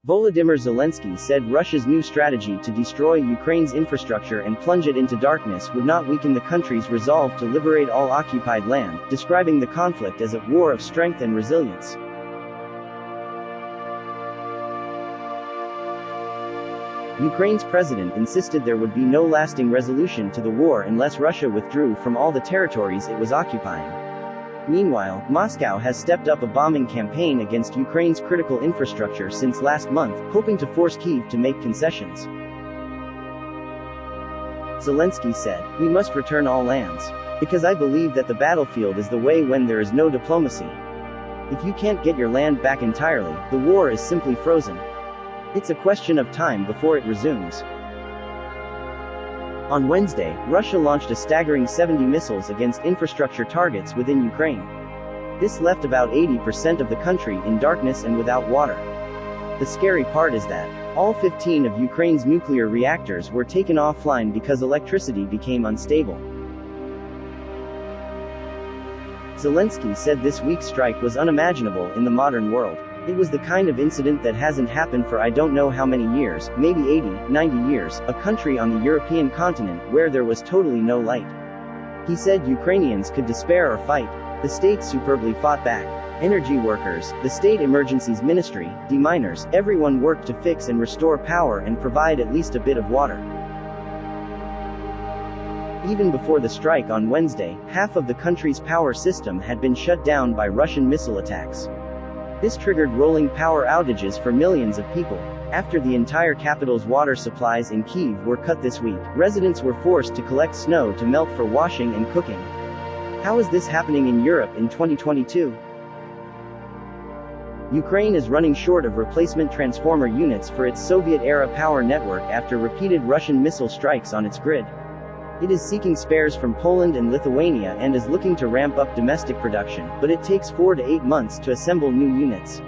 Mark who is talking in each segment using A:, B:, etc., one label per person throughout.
A: Volodymyr Zelensky said Russia's new strategy to destroy Ukraine's infrastructure and plunge it into darkness would not weaken the country's resolve to liberate all occupied land, describing the conflict as a war of strength and resilience. Ukraine's president insisted there would be no lasting resolution to the war unless Russia withdrew from all the territories it was occupying. Meanwhile, Moscow has stepped up a bombing campaign against Ukraine's critical infrastructure since last month, hoping to force Kyiv to make concessions. Zelensky said, "We must return all lands. Because I believe that the battlefield is the way when there is no diplomacy. If you can't get your land back entirely, the war is simply frozen. It's a question of time before it resumes." On Wednesday, Russia launched a staggering 70 missiles against infrastructure targets within Ukraine. This left about 80% of the country in darkness and without water. The scary part is that all 15 of Ukraine's nuclear reactors were taken offline because electricity became unstable. Zelensky said this week's strike was unimaginable in the modern world. It was the kind of incident that hasn't happened for I don't know how many years, maybe 80, 90 years, a country on the European continent where there was totally no light. He said Ukrainians could despair or fight. The state superbly fought back. Energy workers, the state emergencies ministry, deminers, everyone worked to fix and restore power and provide at least a bit of water. Even before the strike on Wednesday, half of the country's power system had been shut down by Russian missile attacks. This triggered rolling power outages for millions of people. After the entire capital's water supplies in Kyiv were cut this week, residents were forced to collect snow to melt for washing and cooking. How is this happening in Europe in 2022? Ukraine is running short of replacement transformer units for its Soviet-era power network after repeated Russian missile strikes on its grid. It is seeking spares from Poland and Lithuania and is looking to ramp up domestic production, but it takes 4 to 8 months to assemble new units.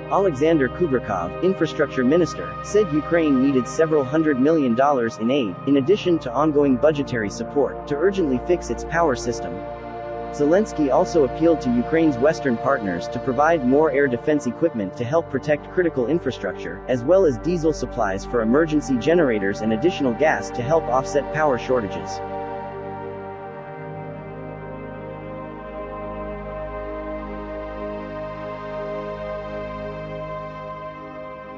A: Alexander Kubrikov, infrastructure minister, said Ukraine needed several $100 million in aid, in addition to ongoing budgetary support, to urgently fix its power system. Zelensky also appealed to Ukraine's Western partners to provide more air defense equipment to help protect critical infrastructure, as well as diesel supplies for emergency generators and additional gas to help offset power shortages.